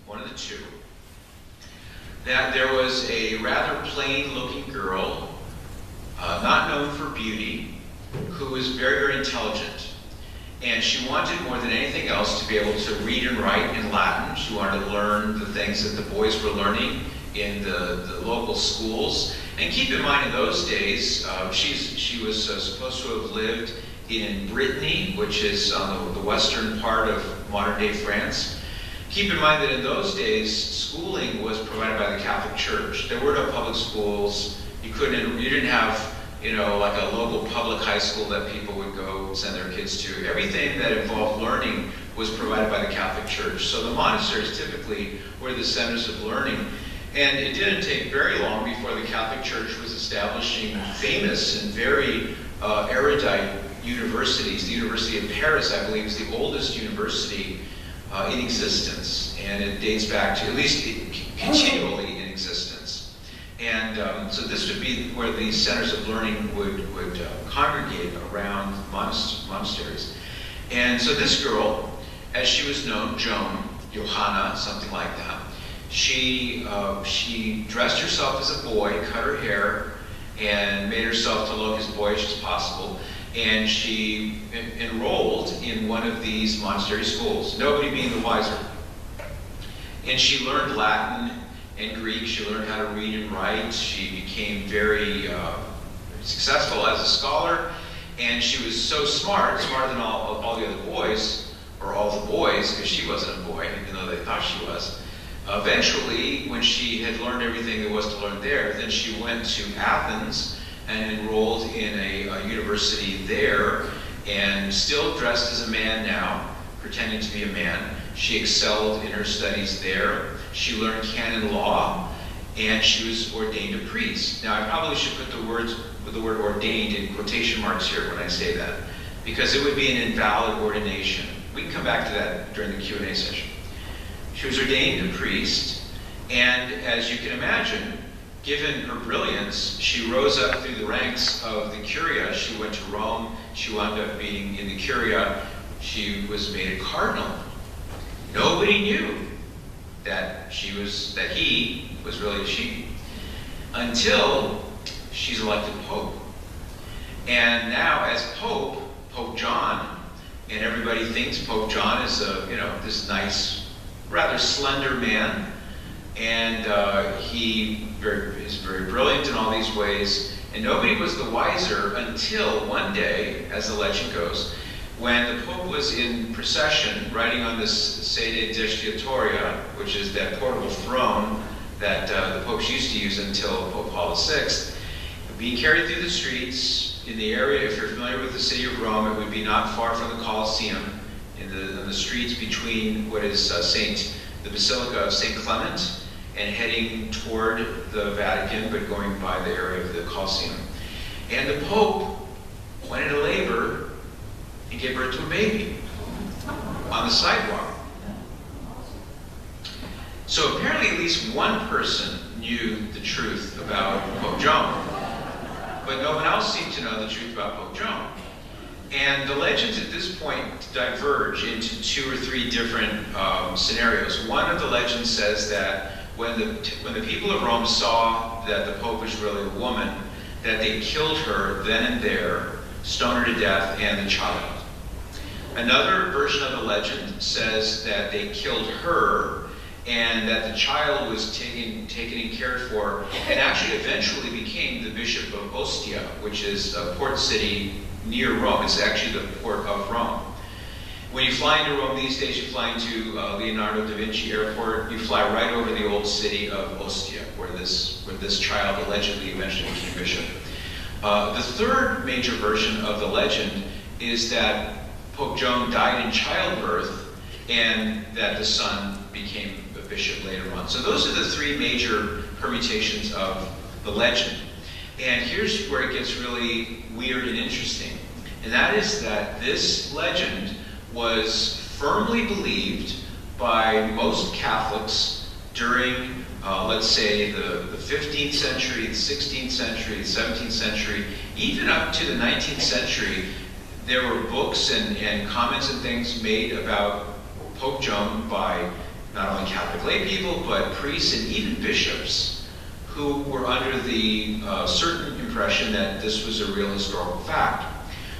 one of the two, that there was a rather plain-looking girl, not known for beauty, who was very, very intelligent. And she wanted more than anything else to be able to read and write in Latin. She wanted to learn the things that the boys were learning in the local schools. And keep in mind, in those days, she was supposed to have lived in Brittany, which is on the western part of modern-day France. Keep in mind that in those days, schooling was provided by the Catholic Church. There were no public schools. You didn't have, like a local public high school that people would go send their kids to. Everything that involved learning was provided by the Catholic Church. So the monasteries typically were the centers of learning. And it didn't take very long before the Catholic Church was establishing famous and very erudite universities. The University of Paris, I believe, is the oldest university in existence. And it dates back to, at least continually in existence. And so this would be where these centers of learning would congregate around monasteries. And so this girl, as she was known, Joan, Johanna, something like that, she dressed herself as a boy, cut her hair, and made herself to look as boyish as possible. And she enrolled in one of these monastery schools, nobody being the wiser. And she learned Latin and Greek. She learned how to read and write. She became very successful as a scholar. And she was so smart, smarter than all the other boys, or all the boys, because she wasn't a boy, even though they thought she was. Eventually, when she had learned everything there was to learn there, then she went to Athens and enrolled in a university there, and still dressed as a man now, pretending to be a man. She excelled in her studies there. She learned canon law, and she was ordained a priest. Now, I probably should put the word ordained in quotation marks here when I say that, because it would be an invalid ordination. We can come back to that during the Q&A session. She was ordained a priest, and as you can imagine, given her brilliance, she rose up through the ranks of the Curia. She went to Rome. She wound up being in the Curia. She was made a cardinal. Nobody knew that he was really a she, until she's elected Pope. And now, as Pope, Pope Joan, and everybody thinks Pope Joan is this nice, rather slender man, and he is very brilliant in all these ways, and nobody was the wiser until one day, as the legend goes, when the Pope was in procession riding on this sede digitatoria, which is that portable throne that the popes used to use until Pope Paul VI, being carried through the streets in the area. If you're familiar with the city of Rome, it would be not far from the Colosseum, in the streets between what is the Basilica of St. Clement, and heading toward the Vatican, but going by the area of the Colosseum. And the Pope went into labor and gave birth to a baby on the sidewalk. So apparently at least one person knew the truth about Pope Joan, but no one else seemed to know the truth about Pope Joan. And the legends at this point diverge into 2 or 3 different scenarios. One of the legends says that when the people of Rome saw that the Pope was really a woman, that they killed her then and there, stoned her to death, and the child. Another version of the legend says that they killed her, and that the child was taken and cared for, and actually eventually became the Bishop of Ostia, which is a port city near Rome. It's actually the port of Rome. When you fly into Rome these days, you fly into Leonardo da Vinci Airport, you fly right over the old city of Ostia, where this child allegedly eventually became bishop. The third major version of the legend is that Pope Joan died in childbirth, and that the son became a bishop later on. So those are the 3 major permutations of the legend. And here's where it gets really weird and interesting. And that is that this legend was firmly believed by most Catholics during, let's say, the 15th century, the 16th century, the 17th century, even up to the 19th century. There were books and comments and things made about Pope Joan by not only Catholic lay people, but priests and even bishops who were under the certain impression that this was a real historical fact.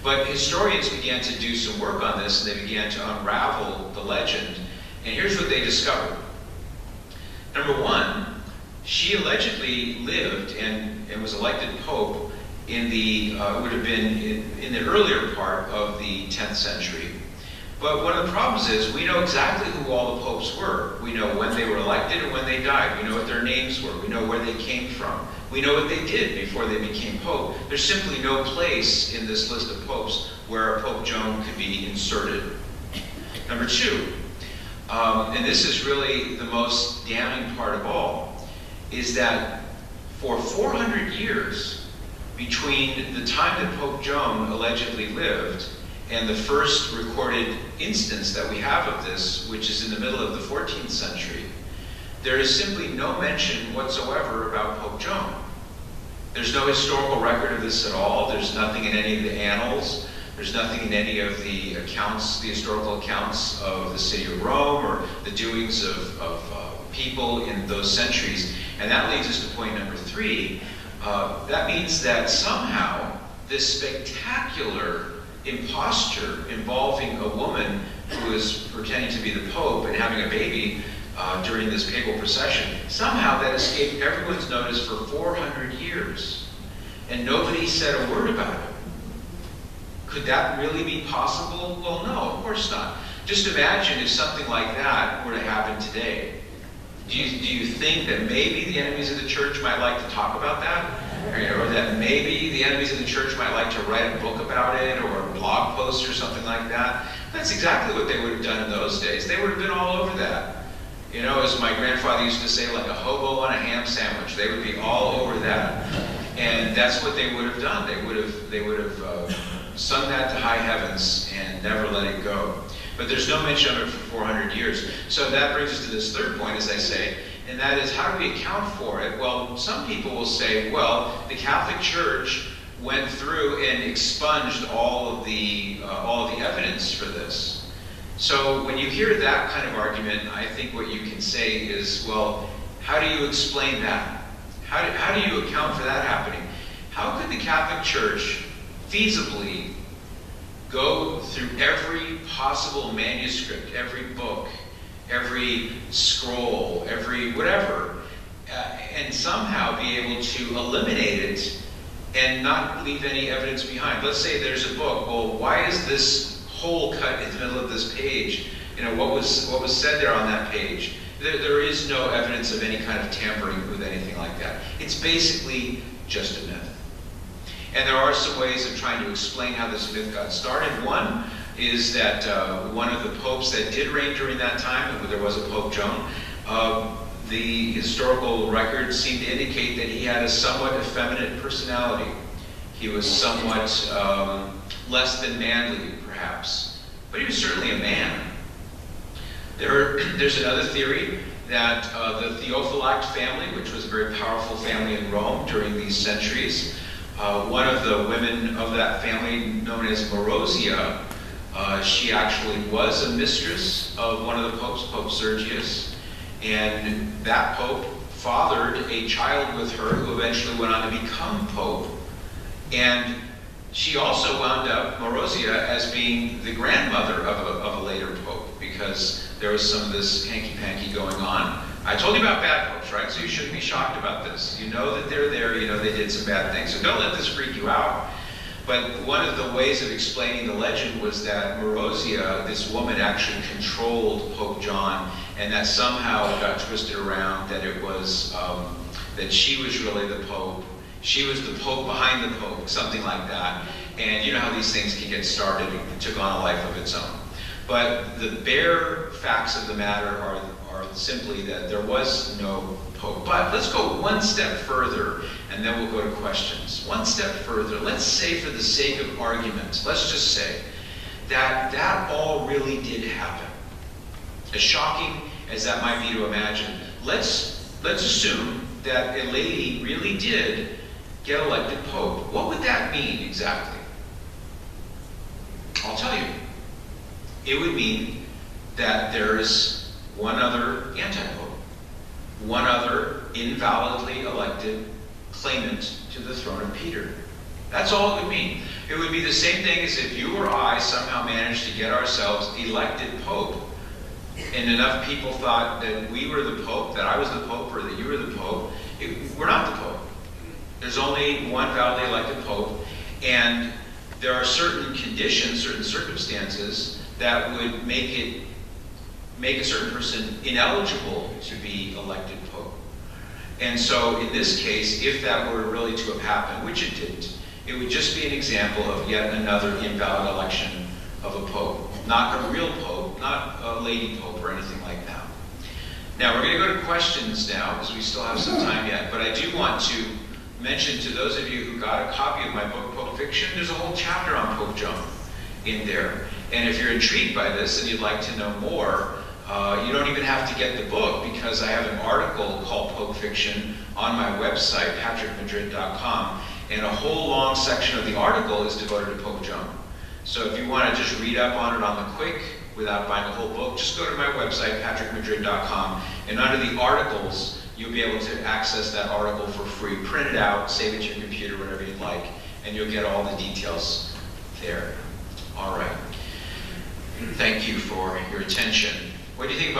But historians began to do some work on this, and they began to unravel the legend. And here's what they discovered. Number one, she allegedly lived and was elected pope in the, would have been in the earlier part of the 10th century. But one of the problems is we know exactly who all the popes were. We know when they were elected and when they died. We know what their names were. We know where they came from. We know what they did before they became pope. There's simply no place in this list of popes where Pope Joan could be inserted. Number two, and this is really the most damning part of all, is that for 400 years between the time that Pope Joan allegedly lived and the first recorded instance that we have of this, which is in the middle of the 14th century, there is simply no mention whatsoever about Pope Joan. There's no historical record of this at all. There's nothing in any of the annals. There's nothing in any of the accounts, the historical accounts of the city of Rome or the doings of people in those centuries. And that leads us to point number three. That means that somehow this spectacular imposture involving a woman who is pretending to be the Pope and having a baby during this papal procession, somehow that escaped everyone's notice for 400 years. And nobody said a word about it. Could that really be possible? Well, no, of course not. Just imagine if something like that were to happen today. Do you think that maybe the enemies of the church might like to talk about that? Or that maybe the enemies of the church might like to write a book about it or a blog post or something like that? That's exactly what they would have done in those days. They would have been all over that. You know, as my grandfather used to say, like a hobo on a ham sandwich. They would be all over that. And that's what they would have done. They would have sung that to high heavens and never let it go. But there's no mention of it for 400 years. So that brings us to this third point, as I say, and that is, how do we account for it? Well, some people will say, well, the Catholic Church went through and expunged all of the evidence for this. So when you hear that kind of argument, I think what you can say is, well, how do you explain that? How do you account for that happening? How could the Catholic Church feasibly go through every possible manuscript, every book, every scroll, every whatever, and somehow be able to eliminate it and not leave any evidence behind? Let's say there's a book. Well, why is this hole cut in the middle of this page? You know, what was said there on that page? There is no evidence of any kind of tampering with anything like that. It's basically just a myth. And there are some ways of trying to explain how this myth got started. One is that one of the popes that did reign during that time, and there was a Pope Joan, the historical records seem to indicate that he had a somewhat effeminate personality. He was somewhat less than manly, perhaps, but he was certainly a man. There's another theory that the Theophylacte family, which was a very powerful family in Rome during these centuries, one of the women of that family, known as Marozia, she actually was a mistress of one of the popes, Pope Sergius, and that pope fathered a child with her who eventually went on to become pope. And she also wound up, Marozia, as being the grandmother of a later pope, because there was some of this hanky-panky going on. I told you about bad popes, right? So you shouldn't be shocked about this. You know that they're there, you know they did some bad things. So don't let this freak you out. But one of the ways of explaining the legend was that Marozia, this woman, actually controlled Pope John, and that somehow it got twisted around, that it was, that she was really the Pope. She was the Pope behind the Pope, something like that. And you know how these things can get started. It took on a life of its own. But the bare facts of the matter are simply that there was no Pope. But let's go one step further, and then we'll go to questions. One step further. Let's say, for the sake of argument, let's just say that that all really did happen. As shocking as that might be to imagine, let's assume that a lady really did get elected Pope. What would that mean exactly? I'll tell you. It would mean that there is one other anti-pope. invalidly elected claimant to the throne of Peter. That's all it would mean. It would be the same thing as if you or I somehow managed to get ourselves elected Pope, and enough people thought that we were the Pope, that I was the Pope, or that you were the Pope. We're not the Pope. There's only one validly elected Pope, and there are certain conditions, certain circumstances that would make a certain person ineligible to be elected Pope. And so in this case, if that were really to have happened, which it didn't, it would just be an example of yet another invalid election of a Pope. Not a real Pope, not a lady Pope or anything like that. Now we're going to go to questions now, because we still have some time yet, but I do want to mention to those of you who got a copy of my book, Pope Fiction, there's a whole chapter on Pope Joan in there. And if you're intrigued by this and you'd like to know more, you don't even have to get the book, because I have an article called Pope Fiction on my website, patrickmadrid.com, and a whole long section of the article is devoted to Pope Joan. So if you want to just read up on it on the quick without buying a whole book, just go to my website, patrickmadrid.com, and under the articles, you'll be able to access that article for free. Print it out, save it to your computer, whatever you'd like, and you'll get all the details there. All right. Thank you for your attention. What do you think about